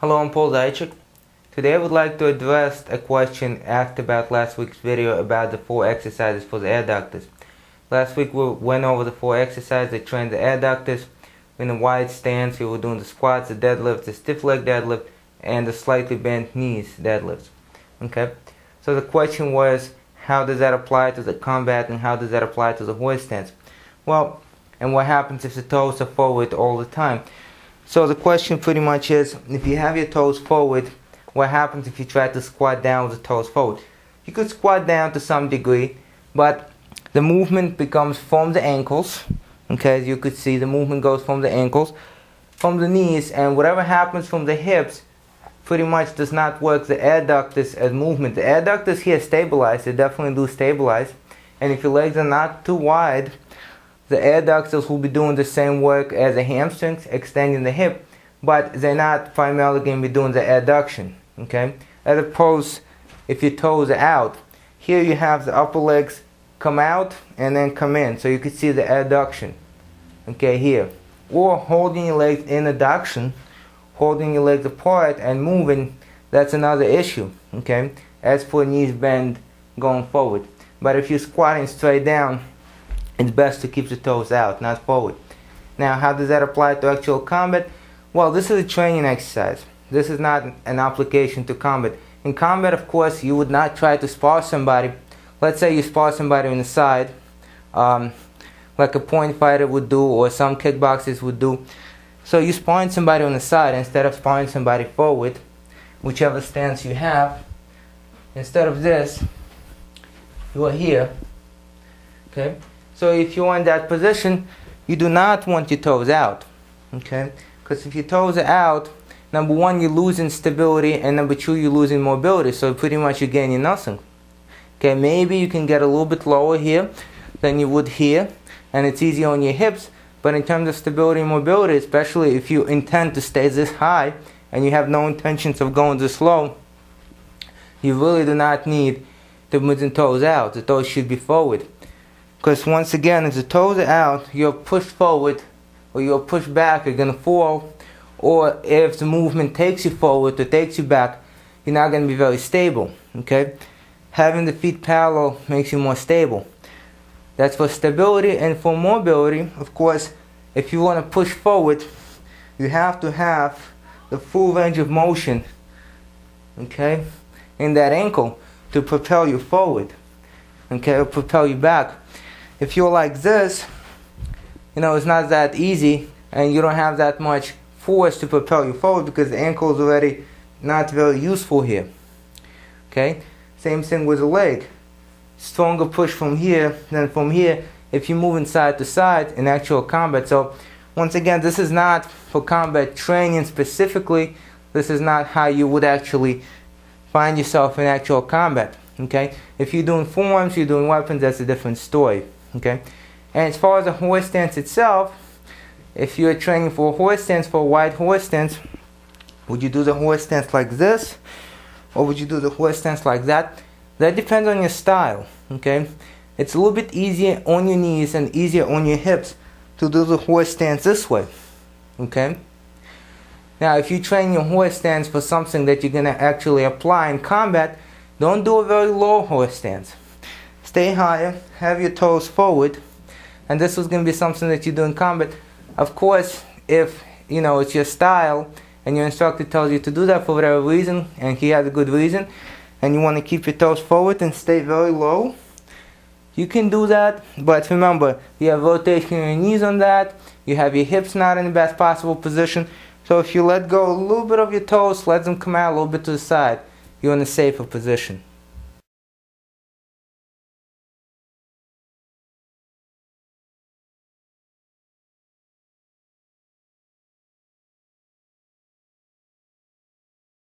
Hello, I'm Paul Zaychik. Today I would like to address a question asked about last week's video about the 4 exercises for the adductors. Last week we went over the 4 exercises that trained the adductors in a wide stance. We were doing the squats, the deadlift, the stiff leg deadlift, and the slightly bent knees deadlifts. Okay, so the question was, how does that apply to the combat and how does that apply to the horse stance? Well, and what happens if the toes are forward all the time? So the question pretty much is, if you have your toes forward, what happens if you try to squat down with the toes forward? You could squat down to some degree, but the movement becomes from the ankles. Okay, as you could see, the movement goes from the ankles, from the knees, and whatever happens from the hips pretty much does not work the adductors as movement. The adductors here stabilize, they definitely do stabilize, and if your legs are not too wide, the adductors will be doing the same work as the hamstrings, extending the hip, but they're not primarily going to be doing the adduction, okay? As opposed, if your toes are out, here you have the upper legs come out and then come in, so you can see the adduction, okay, here. Or holding your legs in adduction, holding your legs apart and moving, that's another issue, okay? As for knees bend going forward. But if you're squatting straight down, it's best to keep the toes out, not forward. Now, how does that apply to actual combat? Well, this is a training exercise. This is not an application to combat. In combat, of course, you would not try to spar somebody. Let's say you spar somebody on the side, like a point fighter would do, or some kickboxers would do. So you sparring somebody on the side instead of sparring somebody forward, whichever stance you have. Instead of this, you are here, okay? So if you're in that position, you do not want your toes out, okay? Because if your toes are out, number one, you're losing stability, and number two, you're losing mobility, so pretty much you're gaining nothing. Okay, maybe you can get a little bit lower here than you would here, and it's easier on your hips, but in terms of stability and mobility, especially if you intend to stay this high, and you have no intentions of going this low, you really do not need to move the toes out. The toes should be forward. Because once again, if the toes are out, you're pushed forward or you're pushed back, you're going to fall. Or if the movement takes you forward or takes you back, you're not going to be very stable. Okay? Having the feet parallel makes you more stable. That's for stability. And for mobility, of course, if you want to push forward, you have to have the full range of motion, okay, in that ankle to propel you forward, okay, or propel you back. If you're like this, you know, it's not that easy, and you don't have that much force to propel you forward because the ankle is already not very useful here. Okay? Same thing with the leg. Stronger push from here than from here if you're moving side to side in actual combat. So, once again, this is not for combat training specifically. This is not how you would actually find yourself in actual combat. Okay? If you're doing forms, you're doing weapons, that's a different story. Okay, and as far as the horse stance itself, if you're training for a horse stance, for a wide horse stance, would you do the horse stance like this, or would you do the horse stance like that? That depends on your style. Okay, it's a little bit easier on your knees and easier on your hips to do the horse stance this way. Okay, now if you train your horse stance for something that you're gonna actually apply in combat, don't do a very low horse stance. Stay higher, have your toes forward, and this was going to be something that you do in combat. Of course, if you know it's your style and your instructor tells you to do that for whatever reason, and he has a good reason, and you want to keep your toes forward and stay very low, you can do that. But remember, you have rotation in your knees on that, you have your hips not in the best possible position, so if you let go a little bit of your toes, let them come out a little bit to the side, you're in a safer position.